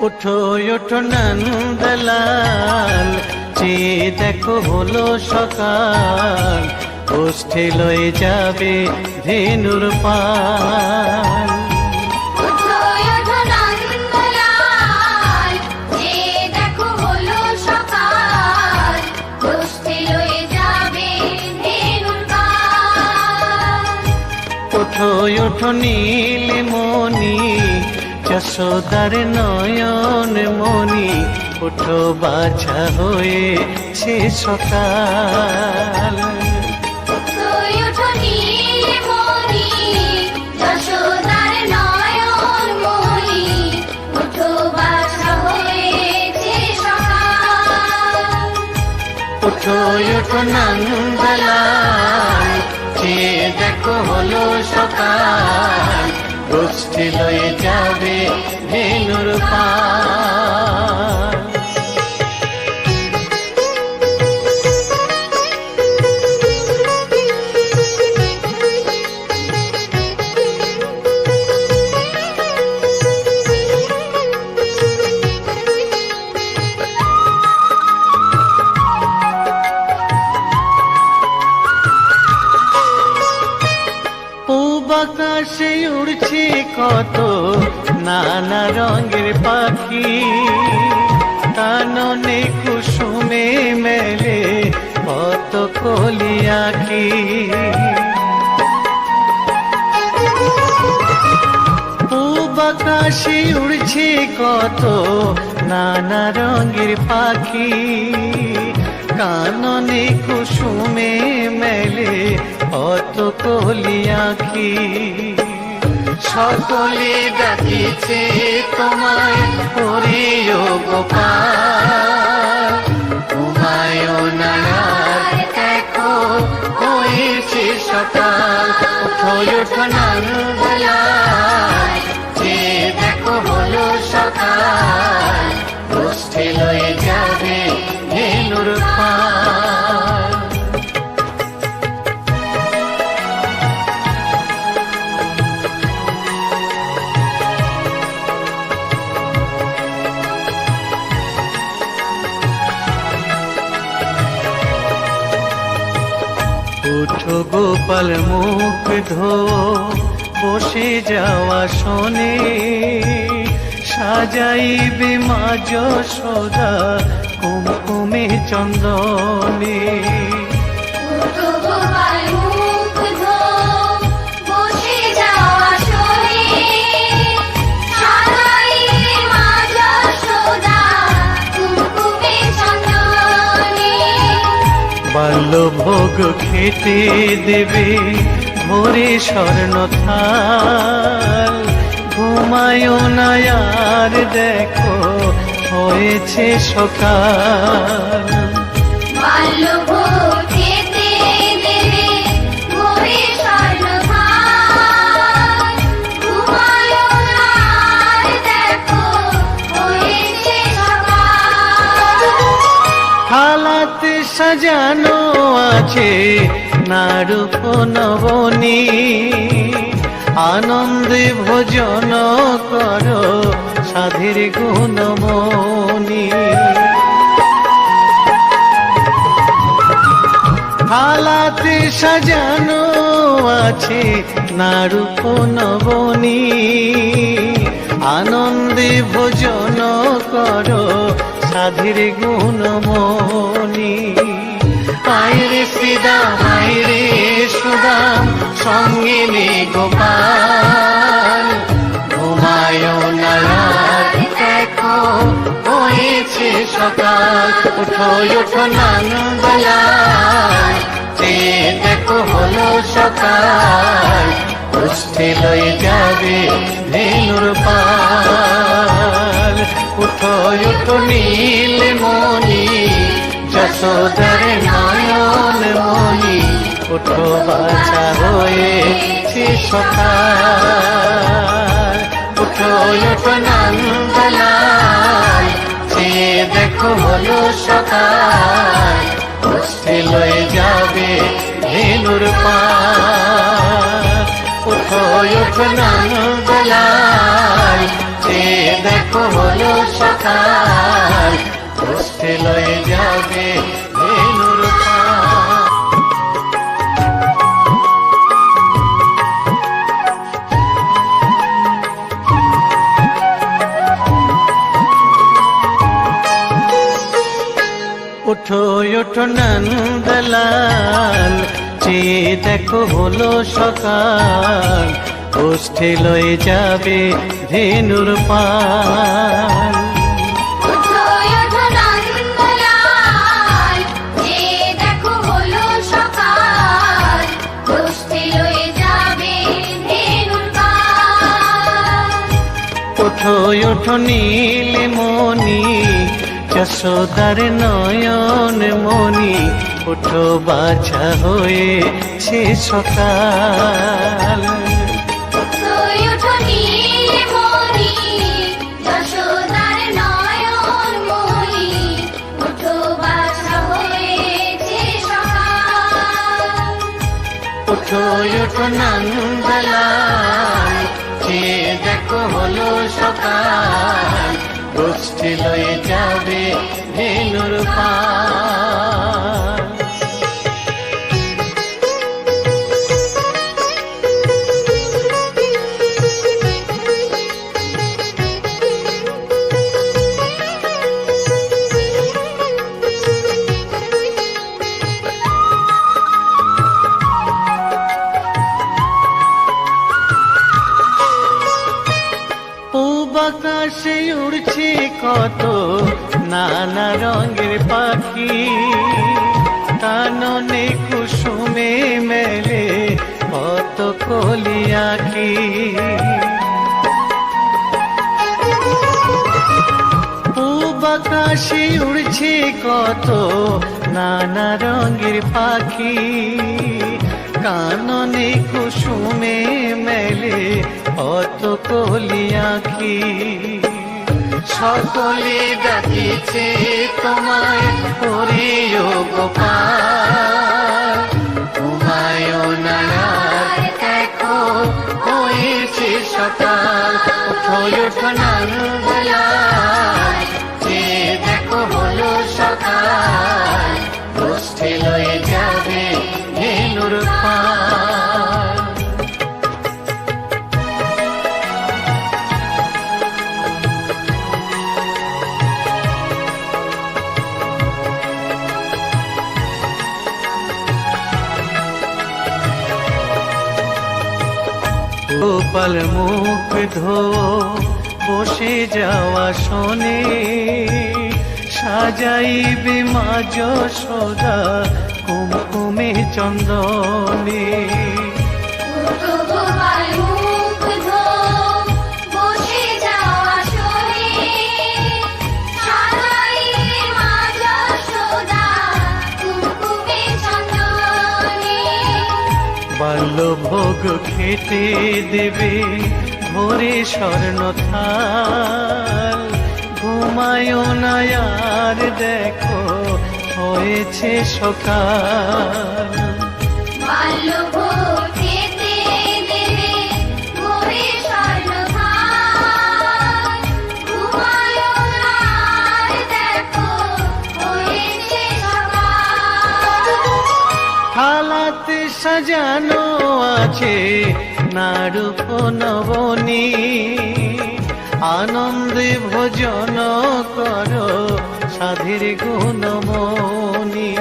ওঠো ওঠো নন্দলাল, চেয়ে দেখো হলো সকাল, গোষ্ঠী লয়ে যাবে ধেনুর পাল। ওঠো ওঠো নীলমণি, যশোদার নয়ন মণি, ওঠো বাছা হয়েছে সকাল। ওঠো ওঠো নন্দলাল, চেয়ে দেখো হলো সকাল, গোষ্ঠী লয়ে যাবে ধেনুর পাল। আকাশে উড়ছে কত নানা রঙের পাখি, কাননে কুসুমে মেলে কত কলি আঁখি। পূব আকাশে উড়ছে কত নানা রঙের পাখি, কাননে কুসুমে মেলে কত কলি আঁখি। সকলে ডাকিছে তোমায় ওরে ও গোপাল, ঘুমায়ো না আর দেখো হয়েছে সকাল। ওঠো ওঠো নন্দলাল, চেয়ে দেখো হলো সকাল, গোষ্ঠী লয়ে যাবে ধেনুর পাল। ওঠো গোপাল মুখ ধো, বসে যাওয়া শোনে, সাজাইবে মা যশোদা কুমকুমে চন্দনে। বাল্যভোগ খেতে দেবে ভোরে স্বর্ণ থাল, ঘুমায়ো না আর দেখো হয়েছে সকাল। বাল্যভোগ খেতে দেবে ভোরে স্বর্ণ থাল, ঘুমায়ো না আর দেখো হয়েছে সকাল। থালাতে সাজানো আছে নারূপ নবনী, আনন্দে ভোজন করো সাধের গুণমণি। থালাতে সাজানো আছে নারূপ নবনী, আনন্দে ভোজন করো সাধের গুণমণি। আয়রে শ্রীদাম আয়রে সুদাম, সঙ্গে নে গোপাল, ঘুমায়ো না আর দেখো হয়েছে সকাল। ওঠো ওঠো নন্দলাল, চেয়ে দেখো হলো সকাল, গোষ্ঠী লয়ে যাবে ধেনুর পাল। ওঠো ওঠো নীলমণি, যশোদার নয়ন মণি, ওঠো বাছা হয়েছে সকাল। ওঠো ওঠো নন্দলাল, চেয়ে দেখো হলো সকাল, গোষ্ঠী লয়ে যাবে ধেনুর পাল। ওঠো ওঠো নন্দলাল, চেয়ে দেখো হলো সকাল, উঠে লয়ে যাবে ধেনুর পাল। উঠো উঠো নন্দলাল, চেয়ে দেখো হলো সকাল, উঠে লয়ে যাবে ধেনুর পাল। উঠো ওঠো নন্দলাল, যে দেখো হলো সকাল, উঠে লয়ে যাবে ধেনুর পাল। উঠো উঠো নীলমণি, যশোদার নয়ন মণি, উঠো বাছা হয়েছে সকাল। উঠো ওঠো নীলমণি, যশোদার নয়ন মণি, উঠো বাছা হয়েছে সকাল। উঠো উঠো নন্দলাল, চেয়ে দেখো হলো সকাল, গোষ্ঠী লয়ে যাবে ধেনুর পাল। আকাশে উড়ছে কত নানা রঙের পাখি, কাননে কুসুমে মেলে কত কলি আঁখি। পূব আকাশে উড়ছে কত নানা রঙের পাখি, কাননে কুসুমে মেলে কত কলি আঁখি। সকলে ডাকিছে তোমায় হরিও গোপাল, ঘুমায়ও না আর দেখো হয়েছে সকাল। উঠো উঠো নন্দলাল, যে দেখো হলো সকাল, গোষ্ঠী লয়ে যাবে ধেনুর পাল। গোপাল মুখ ধো বসে যাওয়া শোনে, সাজাইবে মা যশোদা কুমকুমে চন্দনে। উঠো গোপাল মুখ ধো বসে যাওয়া শোনে, সাজাইবে মা যশোদা কুমকুমে চন্দনে। বাল্যভোগ খেতে দেবে ভোরে স্বর্ণ থাল, ঘুমায়ও না আর দেখো হয়েছে সকাল। বাল্যভোগ খেতে দেবে ভোরে স্বর্ণ থাল, ঘুমায়ও না আর দেখো হয়েছে সকাল। থালাতে সাজানো আছে নাড়ুপ নবনী, আনন্দে ভোজন করো সাধীর গুণমণি।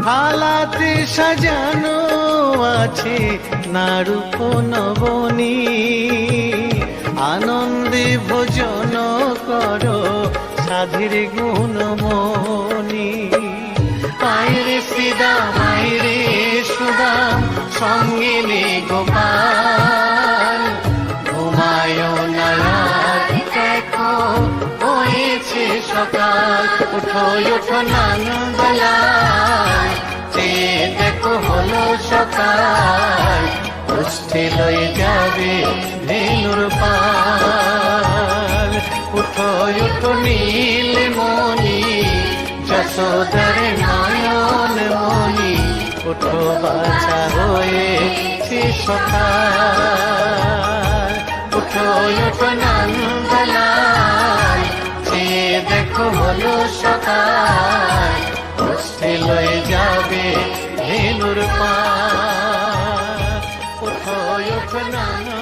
থালাতে সাজানো আছে নাড়ুপ নবনী, আনন্দে ভোজন করো সাধীর গুণমণি। আইরে শ্রীদাম আইরে সুদাম, সঙ্গে নে গোপাল, ঘুমায়ও না আর দেখো হয়েছে সকাল। উঠো উঠো নন্দলাল, চেয়ে দেখো হলো সকাল, উঠে লয়ে যাবে ধেনুর পাল। উঠো উঠো নীলমণি, যশোদার নয়ন মণি, উঠো বাছা হয়েছে সকাল। তোর পা ওঠো ওঠো না